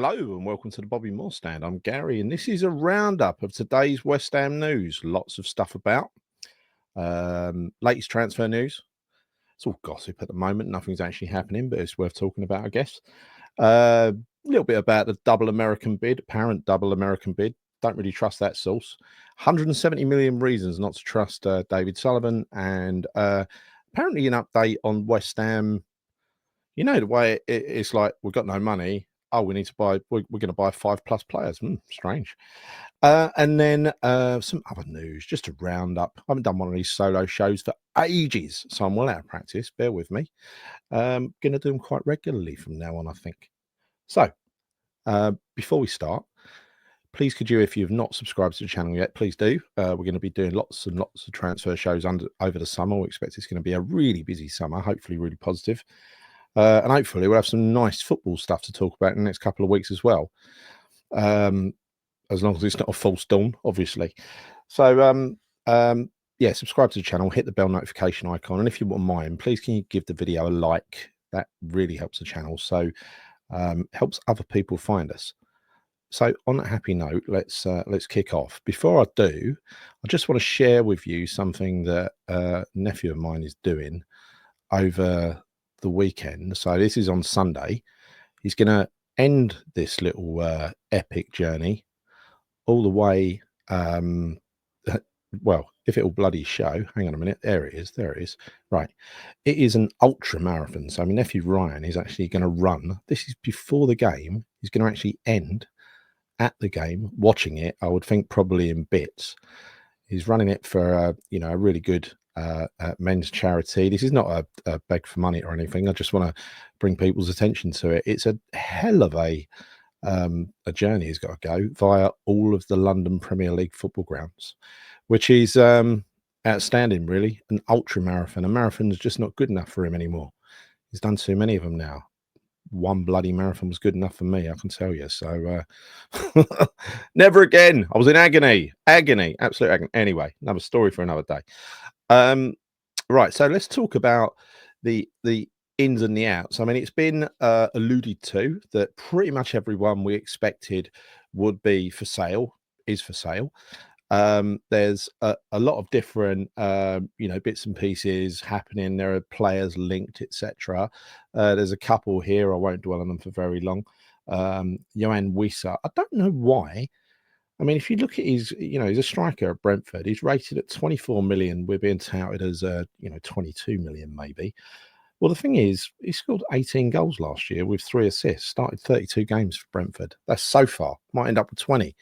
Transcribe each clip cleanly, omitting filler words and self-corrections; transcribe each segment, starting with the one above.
Hello and welcome to the Bobby Moore Stand. I'm Gary and this is a roundup of today's West Ham news. Lots of stuff about. Latest transfer news. It's all gossip at the moment. Nothing's actually happening, but it's worth talking about, I guess. A little bit about the double American bid, apparent double American bid. Don't really trust that source. 170 million reasons not to trust David Sullivan. And apparently an update on West Ham. You know, the way it's like, we've got no money. Oh, we need to buy, we're going to buy 5+ players. Strange. And then some other news, just a roundup. I haven't done one of these solo shows for ages, so I'm well out of practice. Bear with me. Going to do them quite regularly from now on, I think. So, before we start, please could you, if you've not subscribed to the channel yet, please do. We're going to be doing lots and lots of transfer shows over the summer. We expect it's going to be a really busy summer, hopefully really positive. And hopefully we'll have some nice football stuff to talk about in the next couple of weeks as well. As long as it's not a false dawn, obviously. So, yeah, subscribe to the channel, hit the bell notification icon. And if you wouldn't mind, please can you give the video a like? That really helps the channel. So, helps other people find us. So on that happy note, let's kick off. Before I do, I just want to share with you something that a nephew of mine is doing over the weekend. So this is on Sunday. He's going to end this little epic journey all the way. Well, if it'll bloody show, hang on a minute. There it is. Right. It is an ultra marathon. So my nephew Ryan is actually going to run. This is before the game. He's going to actually end at the game, watching it. I would think probably in bits. He's running it for a really good men's charity. This is not a beg for money or anything. I just want to bring people's attention to it. It's a hell of a journey he's got to go via all of the London Premier League football grounds, which is outstanding, really. An ultra marathon. A marathon is just not good enough for him anymore. He's done too many of them now. One bloody marathon was good enough for me, I can tell you. So never again. I was in agony, absolute agony. Anyway, another story for another day. Right, so let's talk about the ins and the outs. I mean, it's been alluded to that pretty much everyone we expected would be for sale is for sale. There's a lot of different bits and pieces happening. There are players linked, etc. There's a couple here. I won't dwell on them for very long. Johan Wissa, I don't know why. I mean, if you look at his, he's a striker at Brentford. He's rated at 24 million. We're being touted as 22 million maybe. Well, the thing is, he scored 18 goals last year with 3 assists. Started 32 games for Brentford. That's so far. Might end up with 20.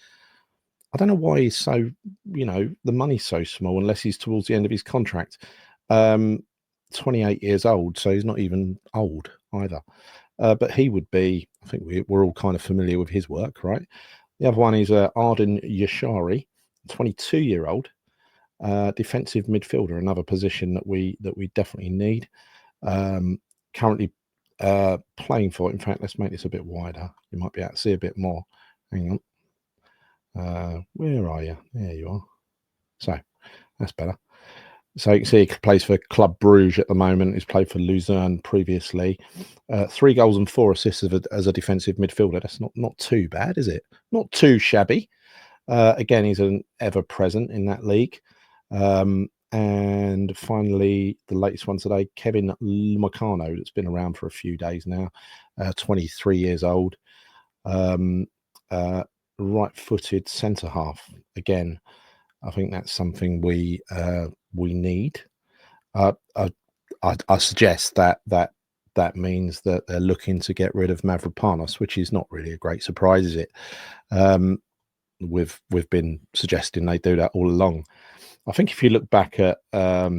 I don't know why he's so, the money's so small unless he's towards the end of his contract. 28 years old, so he's not even old either. But he would be, I think we're all kind of familiar with his work, right? The other one is Arden Yashari, 22-year-old defensive midfielder, another position that we definitely need. Currently playing for, in fact, let's make this a bit wider. You might be able to see a bit more. Hang on. Where are you? There you are. So that's better. So you can see he plays for Club Bruges at the moment. He's played for Luzerne previously. 3 goals and 4 assists as a defensive midfielder. That's not too bad, is it? Not too shabby. Again, he's an ever present in that league. And finally, the latest one today, Kevin Lomacano, that's been around for a few days now. 23 years old. Right-footed centre half. Again, I think that's something we need. I suggest that means that they're looking to get rid of Mavropanos, which is not really a great surprise, is it? We've been suggesting they do that all along. I think if you look back at a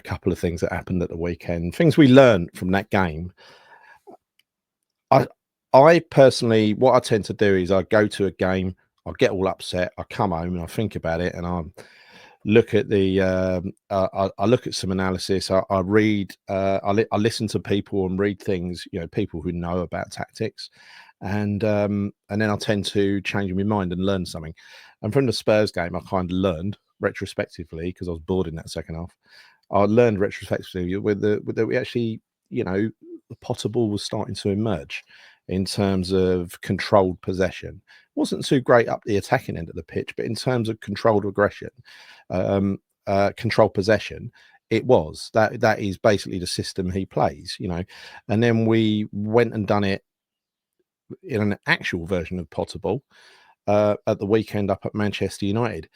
couple of things that happened at the weekend, things we learned from that game. I personally, what I tend to do is I go to a game, I get all upset, I come home and I think about it, and I look at the, I look at some analysis, I read, I listen to people and read things, people who know about tactics, and then I tend to change my mind and learn something. And from the Spurs game, I kind of learned retrospectively, because I was bored in that second half. I learned retrospectively with we actually, the Potterball was starting to emerge in terms of controlled possession. Wasn't too great up the attacking end of the pitch, but in terms of controlled aggression, controlled possession, it was. That is basically the system he plays, you know. And then we went and done it in an actual version of Potterball at the weekend up at Manchester United.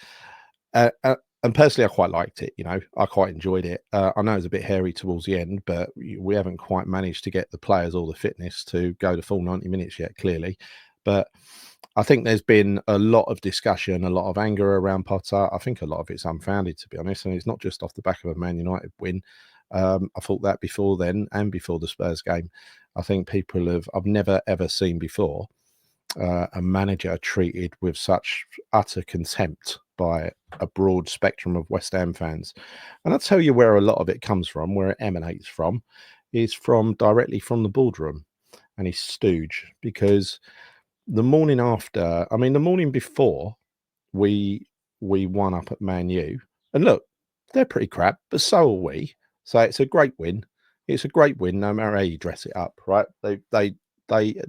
And personally, I quite liked it. You know, I quite enjoyed it. I know it was a bit hairy towards the end, but we haven't quite managed to get the players or the fitness to go the full 90 minutes yet, clearly. But I think there's been a lot of discussion, a lot of anger around Potter. I think a lot of it's unfounded, to be honest. And it's not just off the back of a Man United win. I thought that before then and before the Spurs game. I think I've never ever seen before a manager treated with such utter contempt by a broad spectrum of West Ham fans. And I'll tell you where a lot of it comes from, where it emanates from, is directly from the boardroom and his stooge. Because the morning after, I mean, the morning before we won up at Man U, and look, they're pretty crap, but so are we. So it's a great win. It's a great win, no matter how you dress it up, right? They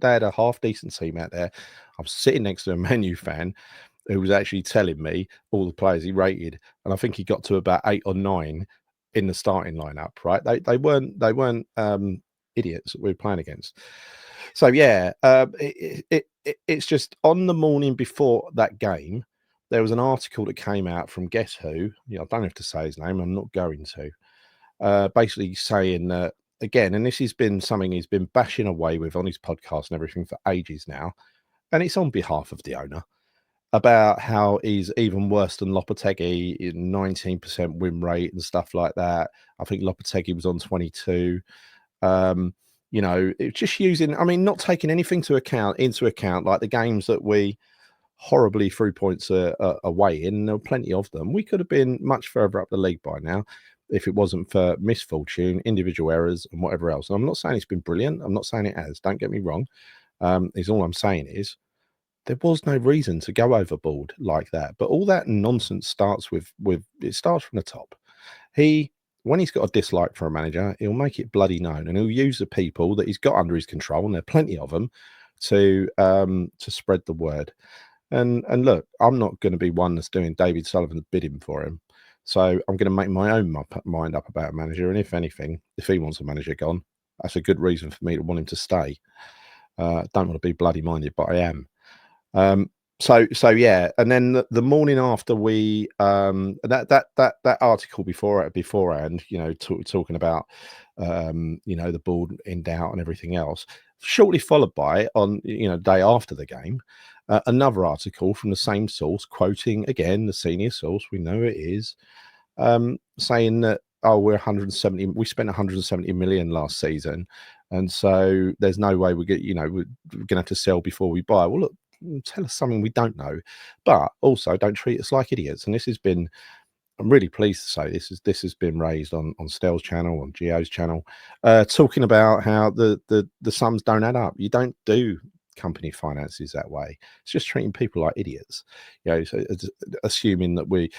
had a half decent team out there. I was sitting next to a Man U fan who was actually telling me all the players he rated, and I think he got to about 8 or 9 in the starting lineup. Right? They weren't idiots that we were playing against. So yeah, it's just on the morning before that game, there was an article that came out from guess who. You know, I don't have to say his name. I'm not going to. Basically saying that again, and this has been something he's been bashing away with on his podcast and everything for ages now, and it's on behalf of the owner, about how he's even worse than Lopetegui in 19% win rate and stuff like that. I think Lopetegui was on 22. You know, it's just using, I mean, not taking anything into account, like the games that we horribly threw points away in. There were plenty of them. We could have been much further up the league by now if it wasn't for misfortune, individual errors, and whatever else. And I'm not saying it's been brilliant. I'm not saying it has. Don't get me wrong. Is all I'm saying is there was no reason to go overboard like that. But all that nonsense starts with it starts from the top. When he's got a dislike for a manager, he'll make it bloody known, and he'll use the people that he's got under his control, and there are plenty of them, to spread the word. And look, I'm not going to be one that's doing David Sullivan's bidding for him. So I'm going to make my own mind up about a manager. And if anything, if he wants a manager gone, that's a good reason for me to want him to stay. Don't want to be bloody minded, but I am. So yeah, and then the morning after we that article beforehand, you know, talking about you know, the board in doubt and everything else, shortly followed by, on, you know, day after the game, another article from the same source, quoting again the senior source, we know it is, saying that, oh, we spent 170 million last season, and so there's no way we're gonna have to sell before we buy. Well, look, tell us something we don't know, but also don't treat us like idiots. And this has been, I'm really pleased to say, this has been raised on Stell's channel, on Gio's channel, talking about how the sums don't add up. You don't do company finances that way. It's just treating people like idiots. You know, so assuming that we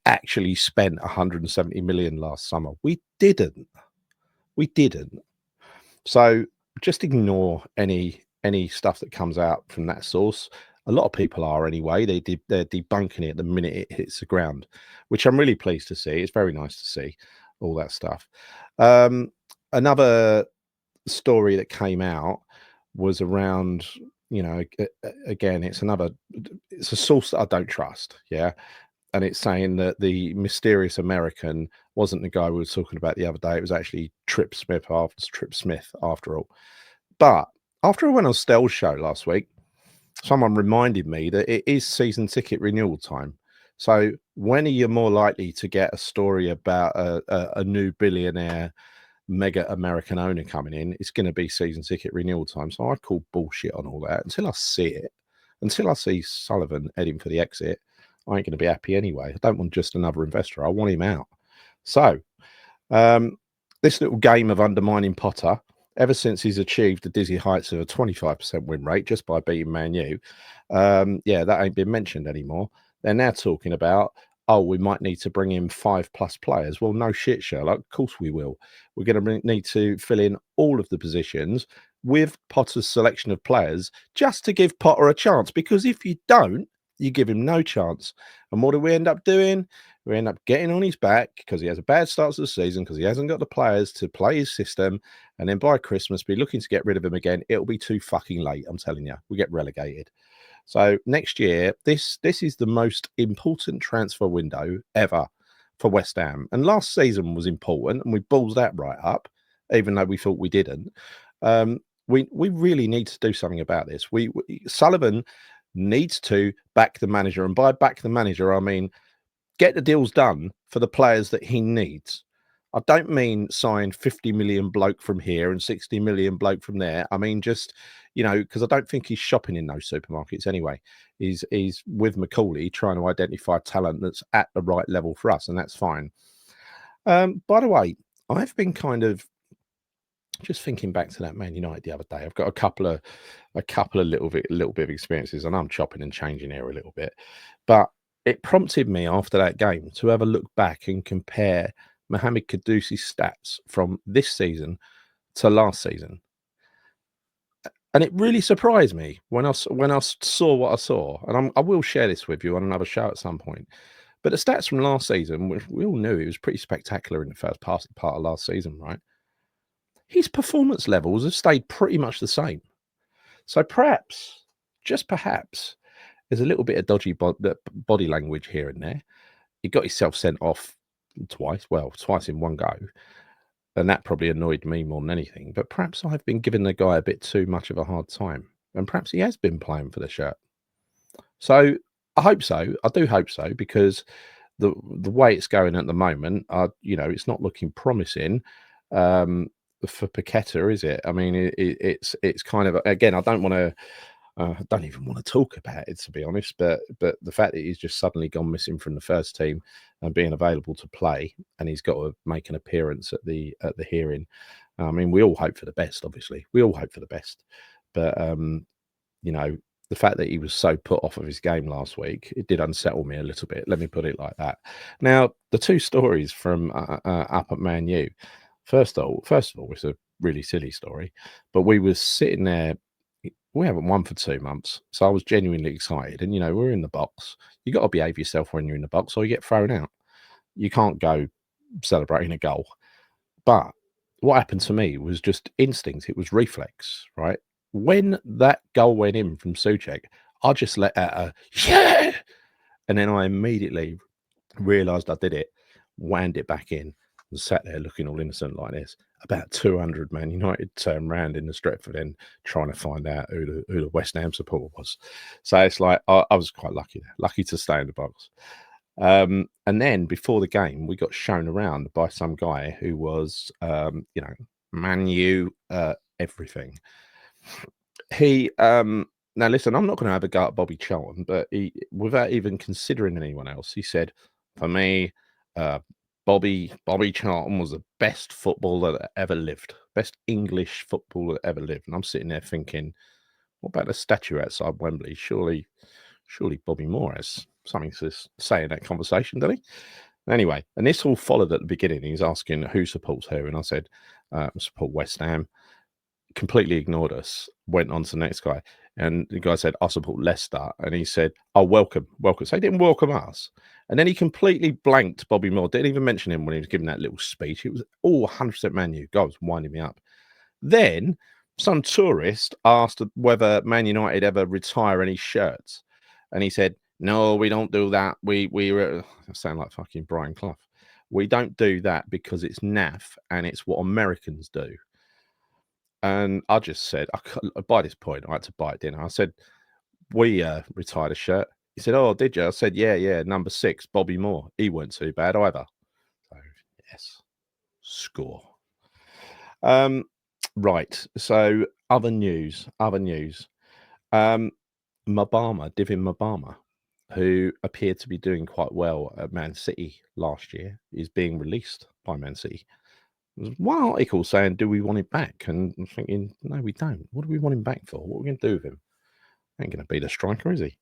actually spent 170 million last summer. We didn't. So just ignore any stuff that comes out from that source. A lot of people are anyway. They're debunking it the minute it hits the ground, which I'm really pleased to see. It's very nice to see all that stuff. Another story that came out was around, you know, again, it's a source that I don't trust. Yeah. And it's saying that the mysterious American wasn't the guy we were talking about the other day. It was actually Trip Smith after all. But after I went on Stell's show last week, someone reminded me that it is season ticket renewal time. So when are you more likely to get a story about a new billionaire mega American owner coming in? It's going to be season ticket renewal time. So I call bullshit on all that until I see it. Until I see Sullivan heading for the exit, I ain't going to be happy anyway. I don't want just another investor. I want him out. So this little game of undermining Potter, ever since he's achieved the dizzy heights of a 25% win rate just by beating Man U, yeah, that ain't been mentioned anymore. They're now talking about, oh, we might need to bring in 5+ players. Well, no shit, Sherlock. Of course we will. We're going to need to fill in all of the positions with Potter's selection of players just to give Potter a chance. Because if you don't, you give him no chance. And what do we end up doing? We end up getting on his back because he has a bad start to the season, because he hasn't got the players to play his system. And then by Christmas, be looking to get rid of him again. It'll be too fucking late. I'm telling you, we get relegated. So next year, this is the most important transfer window ever for West Ham. And last season was important, and we balls that right up, even though we thought we didn't. We really need to do something about this. Sullivan needs to back the manager, and by back the manager, I mean get the deals done for the players that he needs. I don't mean sign 50 million bloke from here and 60 million bloke from there. I mean just, because I don't think he's shopping in those supermarkets anyway. He's with Macaulay trying to identify talent that's at the right level for us, and that's fine. By the way, I've been kind of just thinking back to that Man United the other day. I've got a couple of little bit of experiences, and I'm chopping and changing here a little bit, but it prompted me after that game to have a look back and compare Mohamed Kadus's stats from this season to last season. And it really surprised me when I saw what I saw. And I will share this with you on another show at some point. But the stats from last season, which we all knew it was pretty spectacular in the first part of last season, right? His performance levels have stayed pretty much the same. So perhaps, just perhaps, there's a little bit of dodgy body language here and there. He got himself sent off twice in one go. And that probably annoyed me more than anything. But perhaps I've been giving the guy a bit too much of a hard time. And perhaps he has been playing for the shirt. So I hope so. I do hope so, because the way it's going at the moment, it's not looking promising for Paqueta, is it? I mean, it's kind of, again, I don't even want to talk about it, to be honest, but the fact that he's just suddenly gone missing from the first team and being available to play, and he's got to make an appearance at the hearing. I mean, we all hope for the best, obviously. We all hope for the best. But, the fact that he was so put off of his game last week, it did unsettle me a little bit. Let me put it like that. Now, the two stories from up at Man U. First of all, it's a really silly story, but we were sitting there. We haven't won for 2 months, so I was genuinely excited. And, we're in the box. You got to behave yourself when you're in the box, or you get thrown out. You can't go celebrating a goal. But what happened to me was just instinct. It was reflex, right? When that goal went in from Souček, I just let out a yeah, and then I immediately realised I did it, wound it back in, and sat there looking all innocent like this. About 200 Man United turned round in the Stretford end trying to find out who the West Ham supporter was. So it's like I was quite lucky to stay in the box. And then before the game, we got shown around by some guy who was, Man U everything. He now listen, I'm not going to have a go at Bobby Charlton, but he, without even considering anyone else, he said, "For me, Bobby Charlton was the best footballer that ever lived, best English footballer that ever lived." And I'm sitting there thinking, what about the statue outside Wembley? Surely Bobby Moore has something to say in that conversation, doesn't he? Anyway, and this all followed at the beginning. He's asking who supports who, and I said, support West Ham. Completely ignored us, went on to the next guy. And the guy said, I support Leicester. And he said, oh, welcome. So he didn't welcome us. And then he completely blanked Bobby Moore. Didn't even mention him when he was giving that little speech. It was all 100% Man U. God was winding me up. Then some tourist asked whether Man United ever retire any shirts. And he said, no, we don't do that. We sound like fucking Brian Clough. We don't do that because it's naff and it's what Americans do. And I just said, by this point, I had to bite dinner. I said, we retired a shirt. He said, oh, did you? I said, yeah, number 6, Bobby Moore. He weren't too bad either. So, yes, score. Right. So, other news. Divin Mabama, who appeared to be doing quite well at Man City last year, is being released by Man City. There's one article saying, do we want him back? And I'm thinking, no, we don't. What do we want him back for? What are we going to do with him? Ain't going to be the striker, is he?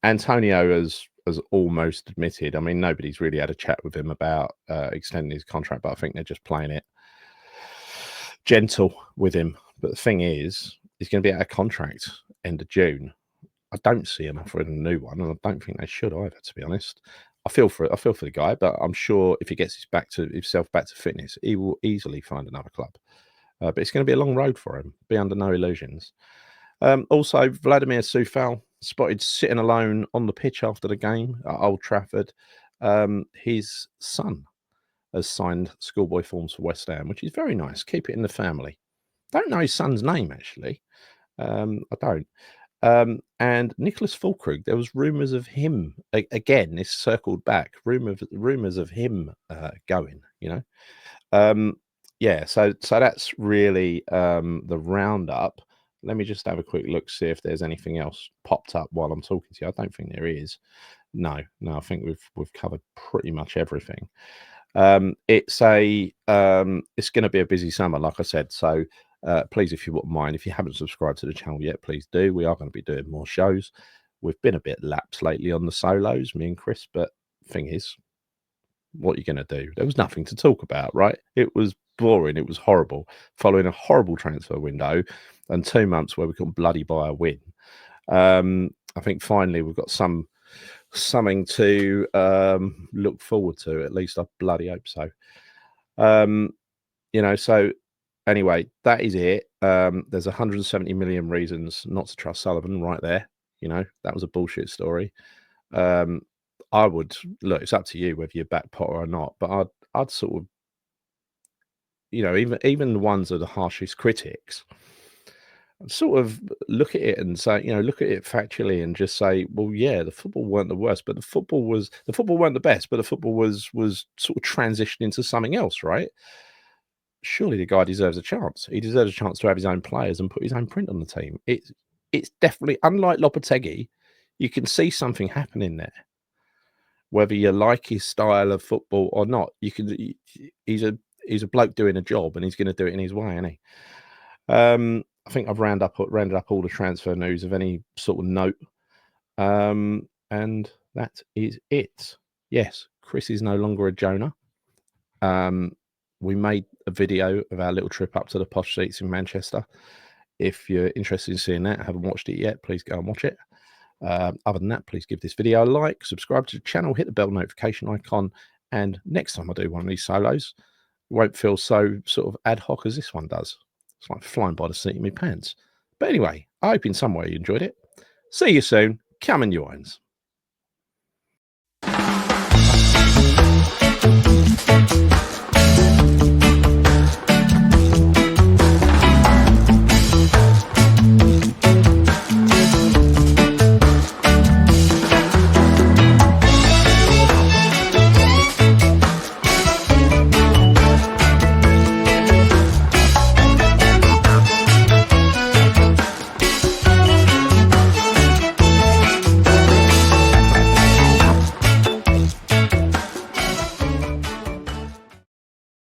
Antonio has has almost admitted. I mean, nobody's really had a chat with him about extending his contract, but I think they're just playing it gentle with him. But the thing is, he's going to be out of contract end of June. I don't see him offering a new one, and I don't think they should either, to be honest. I feel for it. I feel for the guy, but I'm sure if he gets himself back to fitness, he will easily find another club. But it's going to be a long road for him. Be under no illusions. Also, Vladimir Sufal spotted sitting alone on the pitch after the game at Old Trafford. His son has signed schoolboy forms for West Ham, which is very nice. Keep it in the family. Don't know his son's name, actually. I don't. And Nicholas Fulkrug, there was rumours of him again. This circled back. Rumours of him going. Yeah. So that's really the roundup. Let me just have a quick look, see if there's anything else popped up while I'm talking to you. I don't think there is. No. I think we've covered pretty much everything. It's going to be a busy summer, like I said. So please, if you wouldn't mind, if you haven't subscribed to the channel yet, please do. We are going to be doing more shows. We've been a bit lax lately on the solos, me and Chris, but thing is, what are you going to do? There was nothing to talk about, right? It was boring. It was horrible. Following a horrible transfer window and 2 months where we couldn't bloody buy a win. I think finally we've got something to look forward to. At least I bloody hope so. So anyway, that is it. There's 170 million reasons not to trust Sullivan right there. That was a bullshit story. I would look, it's up to you whether you back Potter or not, but I'd sort of, even the ones that are the harshest critics, sort of look at it and say, look at it factually and just say, well, yeah, the football weren't the worst, but the football weren't the best, but the football was sort of transitioned into something else, right? Surely the guy deserves a chance. He deserves a chance to have his own players and put his own print on the team. It's definitely, unlike Lopetegui, you can see something happening there. Whether you like his style of football or not, he's a bloke doing a job, and he's going to do it in his way, isn't he? I think I've rounded up all the transfer news of any sort of note, and that is it. Yes, Chris is no longer a Jonah. We made a video of our little trip up to the posh seats in Manchester. If you're interested in seeing that, haven't watched it yet, please go and watch it. Other than that, please give this video a like, subscribe to the channel, hit the bell notification icon, and next time I do one of these solos, it won't feel so sort of ad hoc as this one does. It's like flying by the seat of my pants. But anyway, I hope in some way you enjoyed it. See you soon. Come in your own.